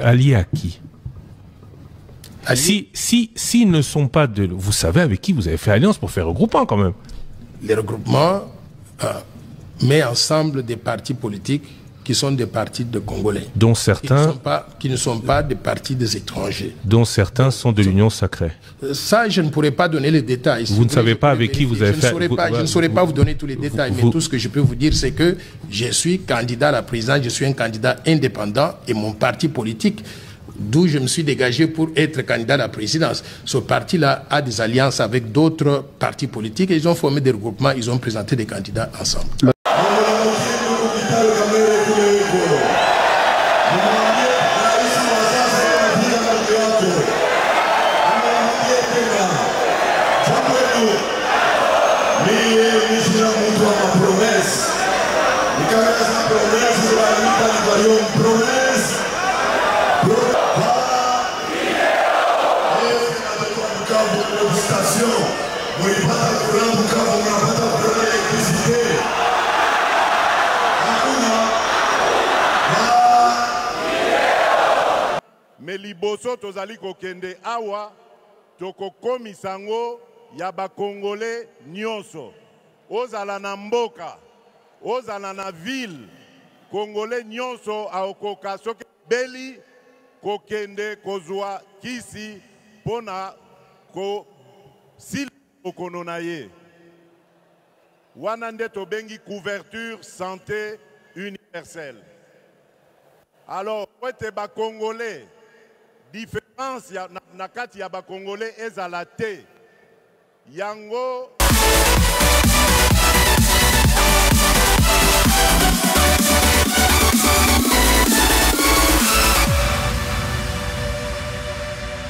alliés à qui? S'ils ne sont pas de... Vous savez avec qui vous avez fait alliance pour faire regroupement quand même? Les regroupements mettent ensemble des partis politiques qui sont des partis de Congolais. Dont certains... Qui ne sont pas des partis des étrangers. Dont certains sont de l'Union sacrée. Ça, je ne pourrais pas donner les détails. Vous ne savez pas avec qui vous avez fait... Je ne saurais pas vous donner tous les détails, mais tout ce que je peux vous dire, c'est que je suis candidat à la présidence, je suis un candidat indépendant et mon parti politique, d'où je me suis dégagé pour être candidat à la présidence. Ce parti-là a des alliances avec d'autres partis politiques et ils ont formé des regroupements, ils ont présenté des candidats ensemble. Mais liboso tozali kokende awa toko komisango ya ba Congolais nyonso ozala na mboka ozala na ville Congolais nyonso aokoka soki beli kokende kozwa kisi pona ko sil okono na ye wana nde tobengi couverture santé universelle. Alors wete ba Congolais différence ya nakati ya ba Congolais ezala te yango.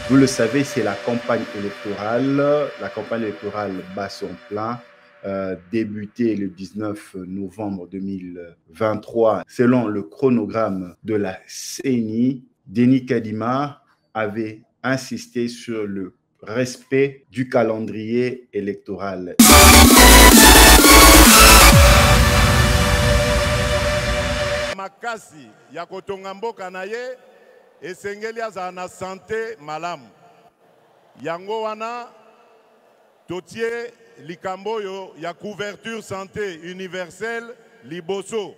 Vous le savez, c'est la campagne électorale. La campagne électorale bat son plein. Débuté le 19 novembre 2023. Selon le chronogramme de la CENI, Denis Kadima avait insisté sur le respect du calendrier électoral. Makasi ya kotonga mboka na ye esengeli azala na santé malamu. Yango wana totie likambo yo ya couverture santé universelle liboso.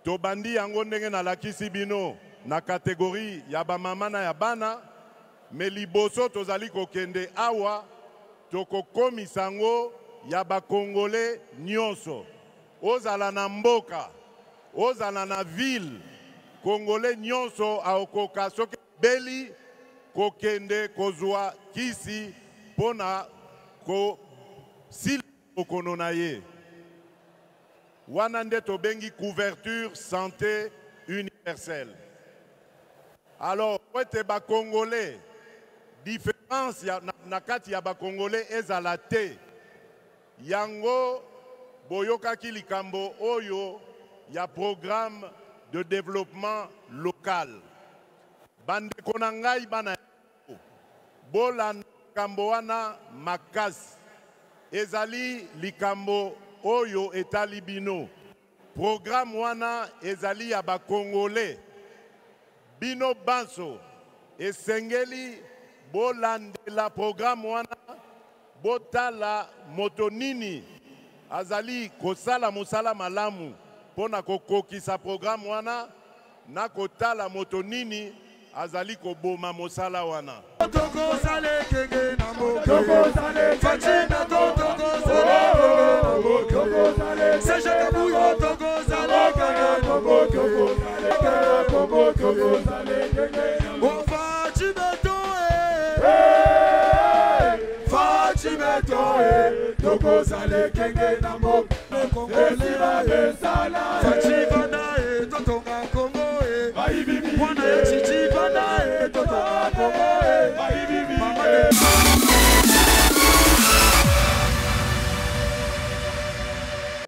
Tobandi yango ndenge na lakisi bino na catégorie ya ba mama na ya bana, mais liboso tozali kokende awa toko komisango ya ba Congolais nyonso. Ozala na mboka, ozala na ville, Congolais nyonso aokoka soki beli kokende kozwa kisi pona ko sil okono na ye. Wana nde tobengi couverture santé universelle. Alors, wete ba Congolais, différence ya nakati ya ba Congolais ezala te. Yango boyokaki likambo oyo ya programme de développement local. Bande konangai bana bolanda likambo wana makasi. Ezali likambo oyo etali bino. Programme wana ezali ya ba Congolais. Bino banso esengeli bolandela programme wana botala motonini azali kosala musala malamu pona kokokisa programme wana na kotala motonini azali koboma mosala wana.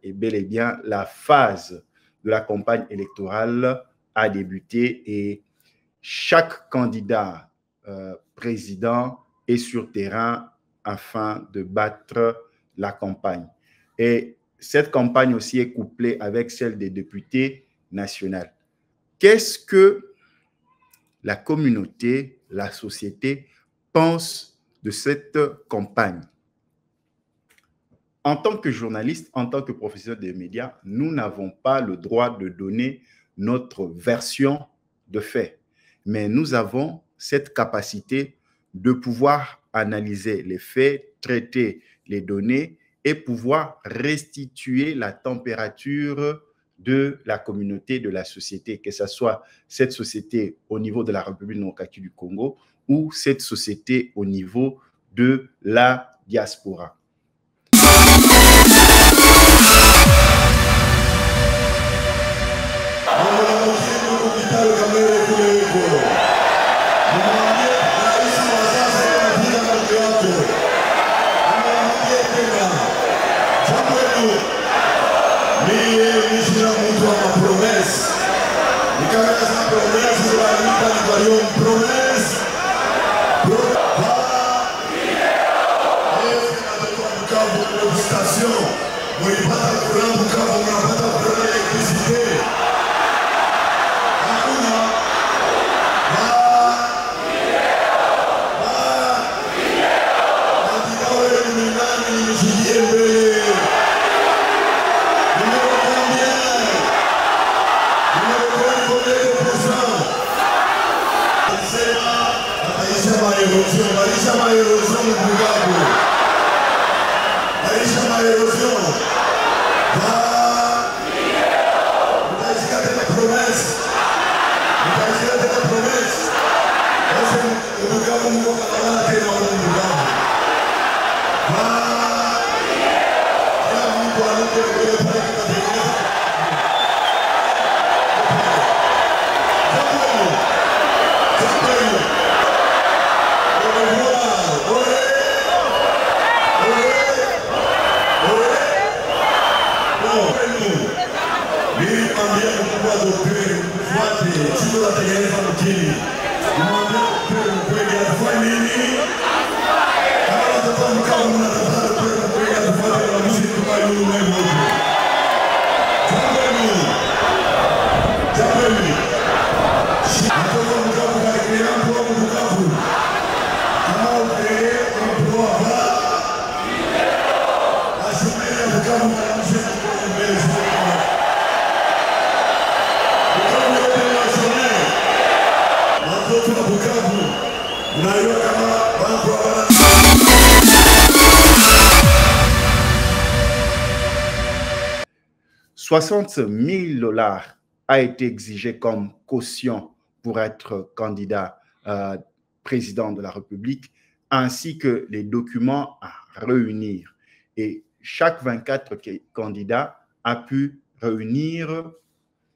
Et bel et bien, la phase de la campagne électorale a débuté et chaque candidat président est sur terrain afin de battre la campagne. Et cette campagne aussi est couplée avec celle des députés nationaux. Qu'est-ce que la communauté, la société pense de cette campagne. En tant que journaliste, en tant que professionnel des médias, nous n'avons pas le droit de donner notre version de fait. Mais nous avons cette capacité de pouvoir analyser les faits, traiter les données et pouvoir restituer la température de la communauté, de la société, que ce soit cette société au niveau de la République démocratique du Congo ou cette société au niveau de la diaspora. $60 000 a été exigé comme caution pour être candidat président de la République, ainsi que les documents à réunir. Et chaque 24 candidats a pu réunir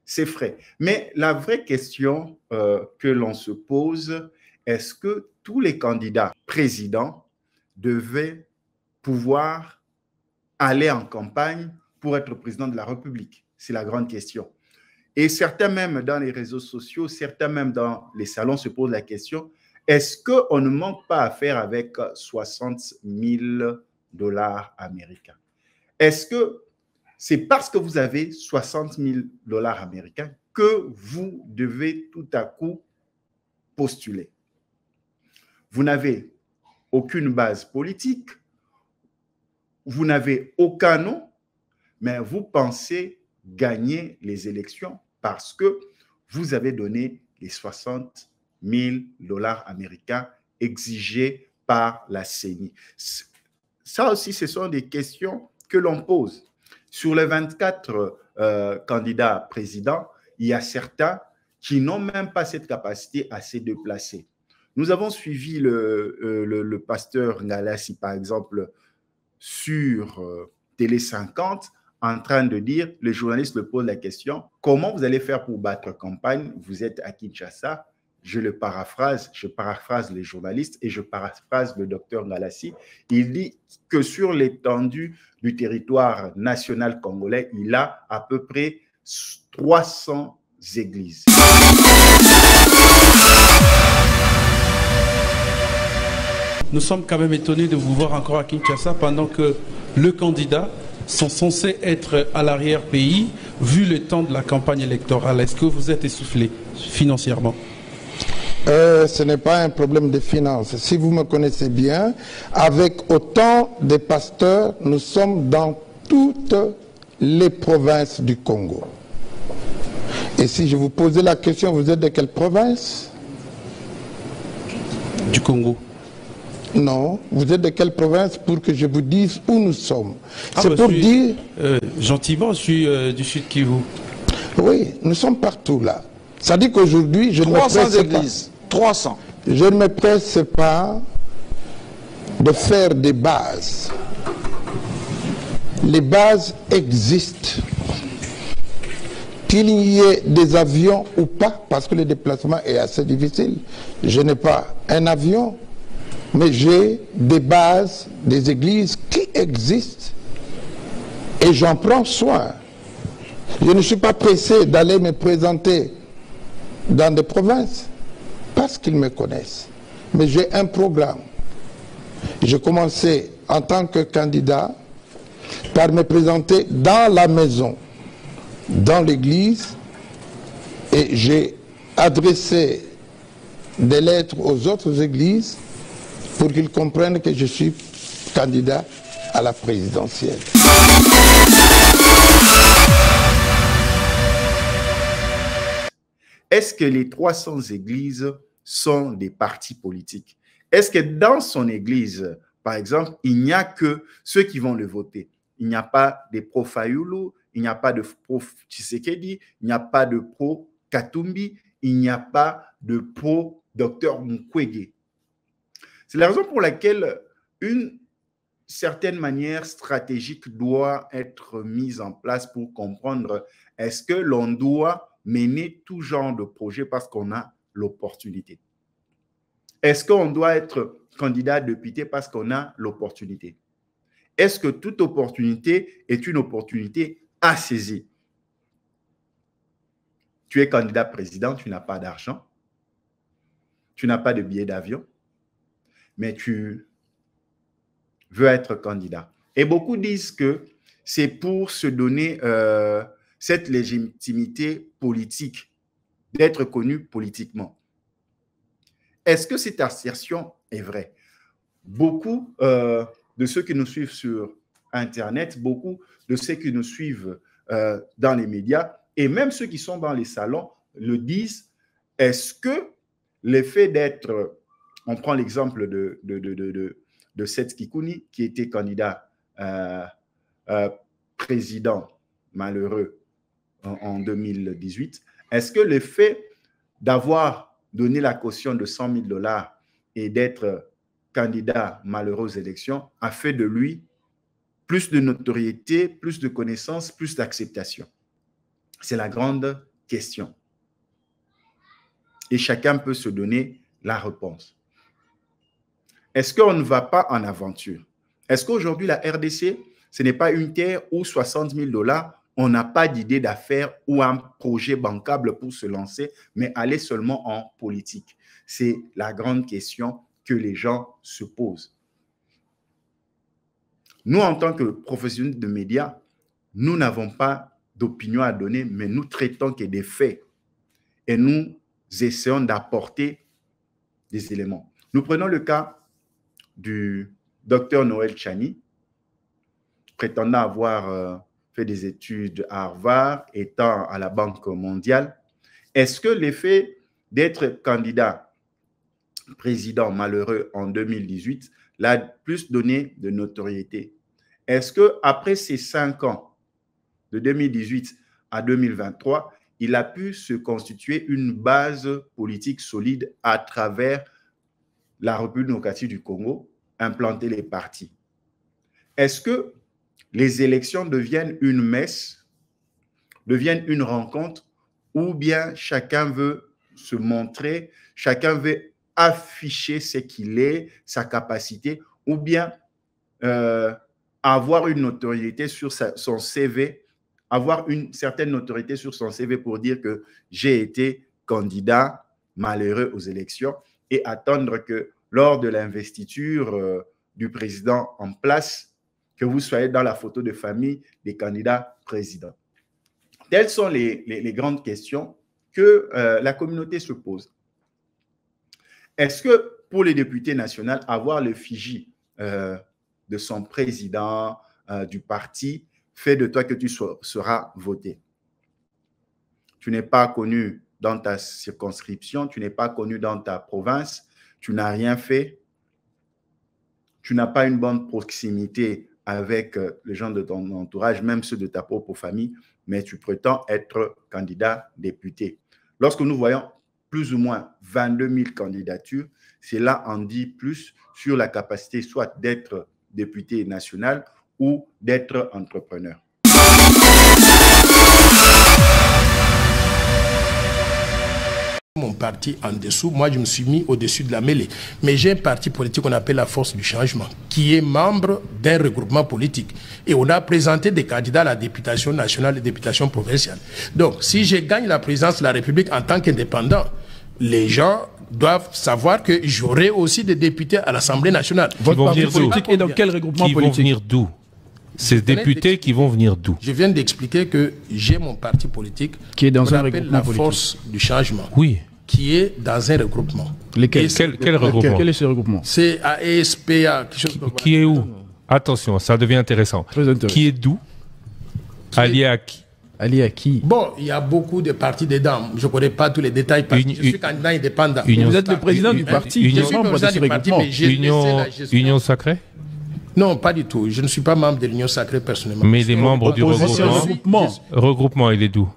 ses frais. Mais la vraie question que l'on se pose, est-ce que tous les candidats présidents devaient pouvoir aller en campagne pour être président de la République? C'est la grande question. Et certains même dans les réseaux sociaux, certains même dans les salons se posent la question, est-ce qu'on ne manque pas à faire avec $60 000 américains? Est-ce que c'est parce que vous avez $60 000 américains que vous devez tout à coup postuler? Vous n'avez aucune base politique, vous n'avez aucun nom, mais vous pensez gagner les élections parce que vous avez donné les $60 000 américains exigés par la CENI. Ça aussi, ce sont des questions que l'on pose. Sur les 24 candidats présidents, il y a certains qui n'ont même pas cette capacité à se déplacer. Nous avons suivi le pasteur Ngalassi, par exemple, sur Télé 50, en train de dire, le journaliste le pose la question, comment vous allez faire pour battre campagne? Vous êtes à Kinshasa. Je paraphrase les journalistes et je paraphrase le docteur Ngalassi. Il dit que sur l'étendue du territoire national congolais, il a à peu près 300 églises. Nous sommes quand même étonnés de vous voir encore à Kinshasa pendant que le candidat sont censés être à l'arrière-pays, vu le temps de la campagne électorale. Est-ce que vous êtes essoufflé financièrement? Ce n'est pas un problème de finances. Si vous me connaissez bien, avec autant de pasteurs, nous sommes dans toutes les provinces du Congo. Et si je vous posais la question, vous êtes de quelle province? Du Congo. Non, vous êtes de quelle province pour que je vous dise où nous sommes? C'est pour dire... gentiment, je suis du Sud Kivu. Oui, nous sommes partout là. Ça dit qu'aujourd'hui, je ne me presse églises. 300. Je ne me presse pas de faire des bases. Les bases existent. Qu'il y ait des avions ou pas, parce que le déplacement est assez difficile. Je n'ai pas un avion, mais j'ai des bases, des églises qui existent. Et j'en prends soin. Je ne suis pas pressé d'aller me présenter dans des provinces parce qu'ils me connaissent. Mais j'ai un programme. J'ai commencé en tant que candidat par me présenter dans la maison, dans l'église, et j'ai adressé des lettres aux autres églises pour qu'ils comprennent que je suis candidat à la présidentielle. Est-ce que les 300 églises sont des partis politiques? Est-ce que dans son église, par exemple, il n'y a que ceux qui vont le voter? Il n'y a pas de pro-Fayulu, il n'y a pas de pro-Tshisekedi, il n'y a pas de pro-Katumbi, il n'y a pas de pro-Dr Mukwege. C'est la raison pour laquelle une certaine manière stratégique doit être mise en place pour comprendre est-ce que l'on doit mener tout genre de projet parce qu'on a l'opportunité. Est-ce qu'on doit être candidat à député parce qu'on a l'opportunité? Est-ce que toute opportunité est une opportunité à saisir? Tu es candidat président, tu n'as pas d'argent, tu n'as pas de billet d'avion, mais tu veux être candidat. Et beaucoup disent que c'est pour se donner cette légitimité politique, d'être connu politiquement. Est-ce que cette assertion est vraie? Beaucoup de ceux qui nous suivent sur Internet, beaucoup de ceux qui nous suivent dans les médias, et même ceux qui sont dans les salons le disent. Est-ce que l'effet d'être, on prend l'exemple de Seth Kikuni, qui était candidat président malheureux en 2018, est-ce que le fait d'avoir donné la caution de 100 000 $ et d'être candidat malheureux aux élections a fait de lui plus de notoriété, plus de connaissances, plus d'acceptation? C'est la grande question. Et chacun peut se donner la réponse. Est-ce qu'on ne va pas en aventure? Est-ce qu'aujourd'hui, la RDC, ce n'est pas une terre où 60 000 $, on n'a pas d'idée d'affaires ou un projet bancable pour se lancer, mais aller seulement en politique? C'est la grande question que les gens se posent. Nous, en tant que professionnels de médias, nous n'avons pas d'opinion à donner, mais nous traitons que des faits et nous essayons d'apporter des éléments. Nous prenons le cas du docteur Noël Tchani, prétendant avoir fait des études à Harvard, étant à la Banque mondiale. Est-ce que l'effet d'être candidat président malheureux en 2018 l'a plus donné de notoriété? Est-ce qu'après ces 5 ans, de 2018 à 2023, il a pu se constituer une base politique solide à travers la République démocratique du Congo, implanter les partis? Est-ce que les élections deviennent une messe, deviennent une rencontre, ou bien chacun veut se montrer, chacun veut afficher ce qu'il est, sa capacité, ou bien avoir une notoriété sur son CV, avoir une certaine notoriété sur son CV pour dire que j'ai été candidat malheureux aux élections et attendre que lors de l'investiture du président en place, que vous soyez dans la photo de famille des candidats présidents. Telles sont les grandes questions que la communauté se pose. est-ce que pour les députés nationaux, avoir le fichier de son président du parti fait de toi que tu seras voté? Tu n'es pas connu dans ta circonscription, tu n'es pas connu dans ta province, tu n'as rien fait, tu n'as pas une bonne proximité avec les gens de ton entourage, même ceux de ta propre famille, mais tu prétends être candidat député. Lorsque nous voyons plus ou moins 22 000 candidatures, cela en dit plus sur la capacité soit d'être député national ou d'être entrepreneur. Mon parti en dessous, moi je me suis mis au-dessus de la mêlée. Mais j'ai un parti politique qu'on appelle la Force du Changement, qui est membre d'un regroupement politique. Et on a présenté des candidats à la députation nationale et députation provinciale. Donc, si je gagne la présidence de la République en tant qu'indépendant, les gens doivent savoir que j'aurai aussi des députés à l'Assemblée nationale. Votre parti politique est dans quel regroupement politique? Qui vont venir d'où? Ces députés qui vont venir d'où? Je viens d'expliquer que j'ai mon parti politique qui est dans un regroupement la politique. Force du Changement. Oui. Qui est dans un regroupement. Quel regroupement? Quel est ce regroupement? C'est AESPA. Qui est où? Attention, ça devient intéressant. Très intéressant. Qui est d'où? Allié à qui? Allié à qui? Bon, il y a beaucoup de partis dedans. Je ne connais pas tous les détails parce que je suis candidat indépendant. Vous êtes le président du parti. Je suis président du parti, mais j'ai laissé la gestion. Union sacrée? Non, pas du tout. Je ne suis pas membre de l'Union sacrée personnellement. Mais les membres du regroupement? Regroupement, il est d'où?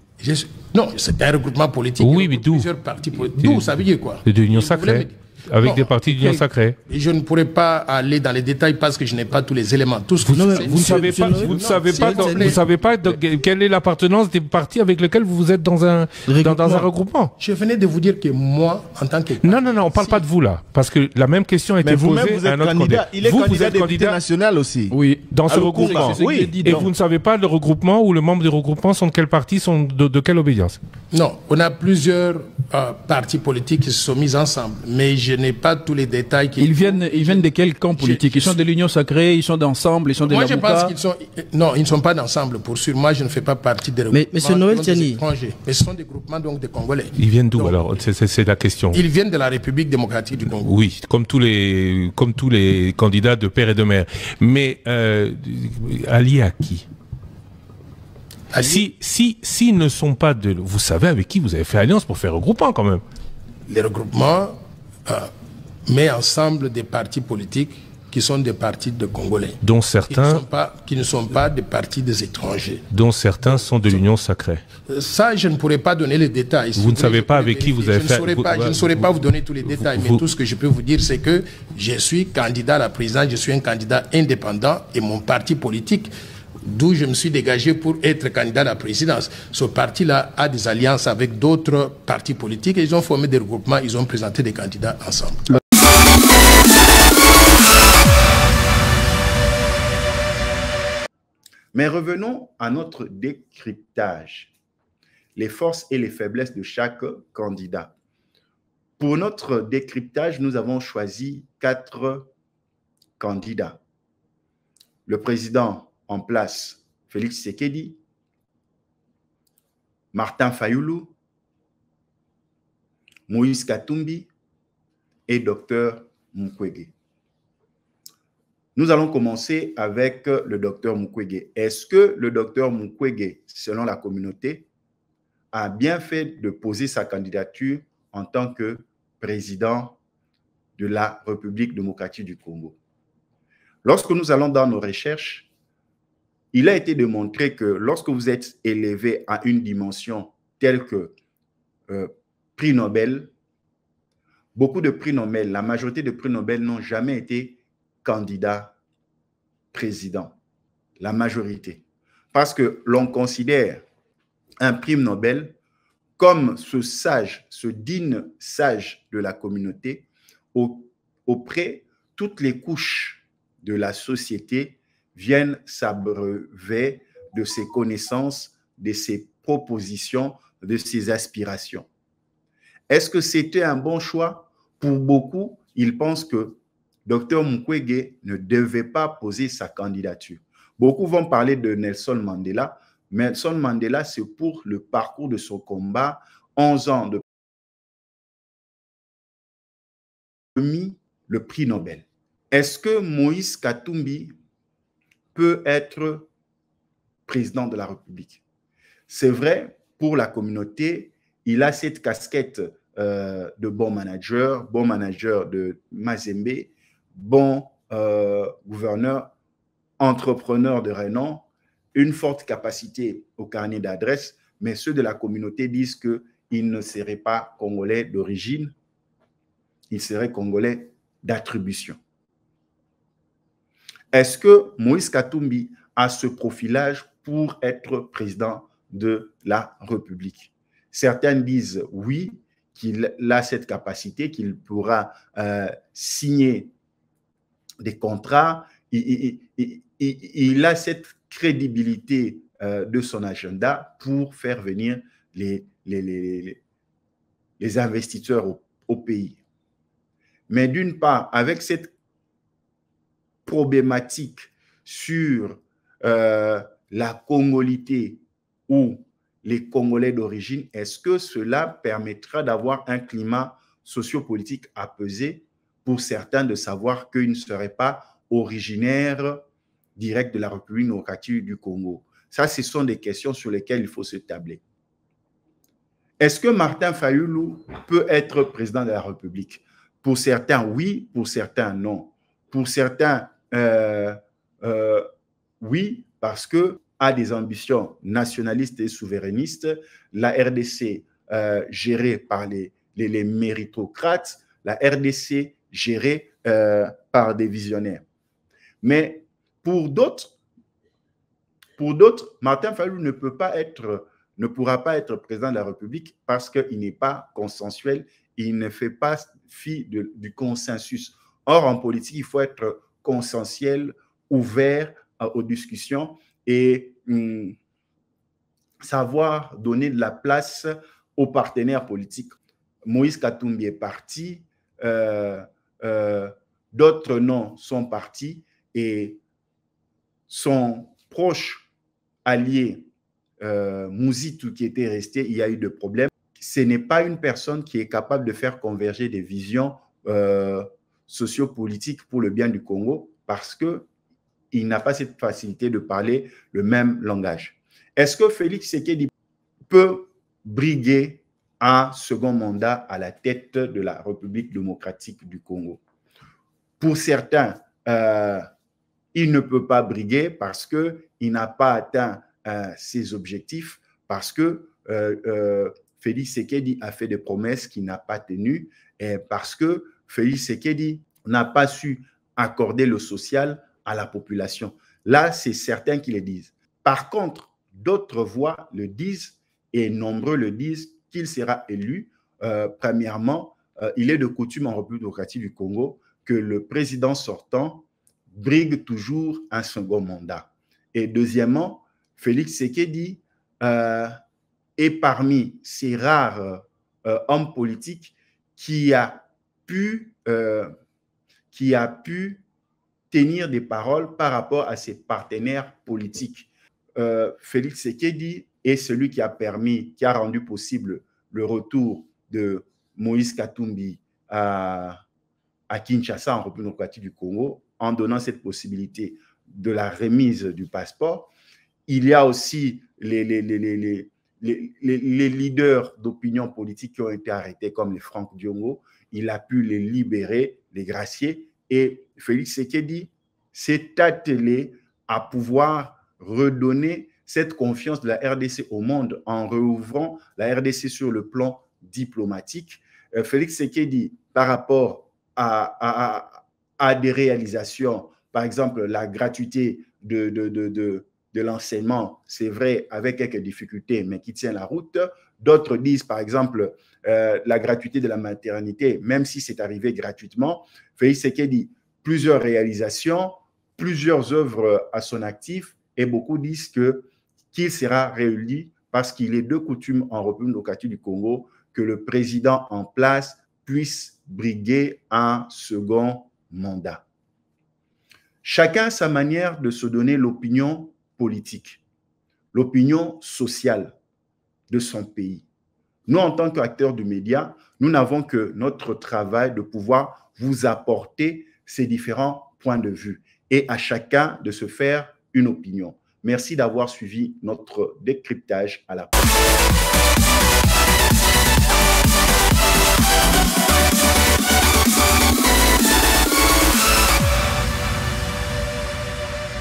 Non, c'est un regroupement politique. Oui, mais d'où? Plusieurs partis politiques. D'où, ça veut dire quoi? De l'Union sacrée. Avec des partis d'Union sacrée. Je ne pourrais pas aller dans les détails parce que je n'ai pas tous les éléments. Tout ce que vous ne savez pas quelle est l'appartenance des partis avec lesquels vous êtes dans un regroupement. Je venais de vous dire que moi, en tant que... Non, on ne parle pas de vous là. Parce que la même question a été posée à un autre candidat. Il est candidat député national aussi. Oui, dans ce regroupement. Oui. Et vous ne savez pas le regroupement ou le membre du regroupement sont de quel parti, sont de quelle obédience? Non, on a plusieurs partis politiques qui se sont mis ensemble. Mais je n'ai pas tous les détails. Ils viennent de quel camp politique? Ils sont de l'Union sacrée, ils sont d'ensemble, ils sont de la Mouka. Moi, je pense qu'ils sont... Non, ils ne sont pas d'ensemble, pour sûr. Moi, je ne fais pas partie des regroupements. Mais M. Noël Tiani... Mais ce sont des groupements donc des Congolais. Ils viennent d'où alors? C'est la question. Ils viennent de la République démocratique du Congo. Oui, comme tous les candidats de père et de mère. Mais alliés à qui? Si ne sont pas de... Vous savez avec qui vous avez fait alliance pour faire regroupement quand même? Les regroupements met ensemble des partis politiques qui sont des partis de Congolais. Dont certains... Qui ne sont pas des partis des étrangers. Dont certains sont de l'Union sacrée. Ça, je ne pourrais pas donner les détails. Vous ne savez pas avec qui vous avez fait... Je ne saurais pas vous donner tous les détails, mais tout ce que je peux vous dire, c'est que je suis candidat à la présidence, je suis un candidat indépendant et mon parti politique, d'où je me suis dégagé pour être candidat à la présidence. Ce parti-là a des alliances avec d'autres partis politiques et ils ont formé des regroupements, ils ont présenté des candidats ensemble. Mais revenons à notre décryptage. Les forces et les faiblesses de chaque candidat. Pour notre décryptage, nous avons choisi 4 candidats. Le président en place, Félix Tshisekedi, Martin Fayulu, Moïse Katumbi et Dr Mukwege. Nous allons commencer avec le Dr Mukwege. Est-ce que le Dr Mukwege, selon la communauté, a bien fait de poser sa candidature en tant que président de la République démocratique du Congo? Lorsque nous allons dans nos recherches, il a été démontré que lorsque vous êtes élevé à une dimension telle que prix Nobel, beaucoup de prix Nobel, la majorité de prix Nobel n'ont jamais été candidats président. La majorité. Parce que l'on considère un prix Nobel comme ce sage, ce digne sage de la communauté auprès toutes les couches de la société viennent s'abreuver de ses connaissances, de ses propositions, de ses aspirations. Est-ce que c'était un bon choix? Pour beaucoup, ils pensent que Dr Mukwege ne devait pas poser sa candidature. Beaucoup vont parler de Nelson Mandela. Nelson Mandela, c'est pour le parcours de son combat, 11 ans de remis le prix Nobel. Est-ce que Moïse Katumbi peut être président de la République? C'est vrai, pour la communauté, il a cette casquette de bon manager de Mazembe, bon gouverneur, entrepreneur de renom, une forte capacité au carnet d'adresse, mais ceux de la communauté disent qu'il ne serait pas congolais d'origine, il serait congolais d'attribution. Est-ce que Moïse Katumbi a ce profilage pour être président de la République? Certains disent oui, qu'il a cette capacité, qu'il pourra signer des contrats, il a cette crédibilité de son agenda pour faire venir les investisseurs au pays. Mais d'une part, avec cette problématique sur la congolité ou les Congolais d'origine, est-ce que cela permettra d'avoir un climat sociopolitique apaisé pour certains de savoir qu'ils ne seraient pas originaires directs de la République démocratique du Congo? Ça, ce sont des questions sur lesquelles il faut se tabler. Est-ce que Martin Fayulu peut être président de la République? Pour certains, oui. Pour certains, non. Pour certains, oui, parce que a des ambitions nationalistes et souverainistes. La RDC gérée par les méritocrates, la RDC gérée par des visionnaires. Mais pour d'autres, Martin Fayulu ne pourra pas être président de la République parce qu'il n'est pas consensuel, il ne fait pas fi du consensus. Or, en politique, il faut être consensuel, ouvert aux discussions et savoir donner de la place aux partenaires politiques. Moïse Katumbi est parti, d'autres noms sont partis et son proche allié Mouzitou qui était resté, il y a eu des problèmes. Ce n'est pas une personne qui est capable de faire converger des visions sociopolitiques pour le bien du Congo parce qu'il n'a pas cette facilité de parler le même langage. Est-ce que Félix Tshisekedi peut briguer un second mandat à la tête de la République démocratique du Congo? Pour certains, il ne peut pas briguer parce qu'il n'a pas atteint ses objectifs, parce que Félix Tshisekedi a fait des promesses qu'il n'a pas tenues, et parce que Félix Tshisekedi n'a pas su accorder le social à la population. Là, c'est certains qui le disent. Par contre, d'autres voix le disent, et nombreux le disent, qu'il sera élu. Premièrement, il est de coutume en République démocratique du Congo que le président sortant brigue toujours un second mandat. Et deuxièmement, Félix Tshisekedi est parmi ces rares hommes politiques qui a pu tenir des paroles par rapport à ses partenaires politiques. Félix Tshisekedi est celui qui a rendu possible le retour de Moïse Katumbi à Kinshasa, en République démocratique du Congo, en donnant cette possibilité de la remise du passeport. Il y a aussi les leaders d'opinion politique qui ont été arrêtés, comme les Franck Diongo. Il a pu les libérer, les gracier. Et Félix Tshisekedi s'est attelé à pouvoir redonner cette confiance de la RDC au monde en réouvrant la RDC sur le plan diplomatique. Félix Tshisekedi, par rapport à des réalisations, par exemple la gratuité de l'enseignement, c'est vrai, avec quelques difficultés, mais qui tient la route. D'autres disent, par exemple, la gratuité de la maternité, même si c'est arrivé gratuitement. Félix Tshisekedi, plusieurs réalisations, plusieurs œuvres à son actif, et beaucoup disent qu'il sera réélu parce qu'il est de coutume en République démocratique du Congo que le président en place puisse briguer un second mandat. Chacun a sa manière de se donner l'opinion politique, l'opinion sociale de son pays. Nous, en tant qu'acteurs de médias, nous n'avons que notre travail de pouvoir vous apporter ces différents points de vue et à chacun de se faire une opinion. Merci d'avoir suivi notre décryptage. À la prochaine.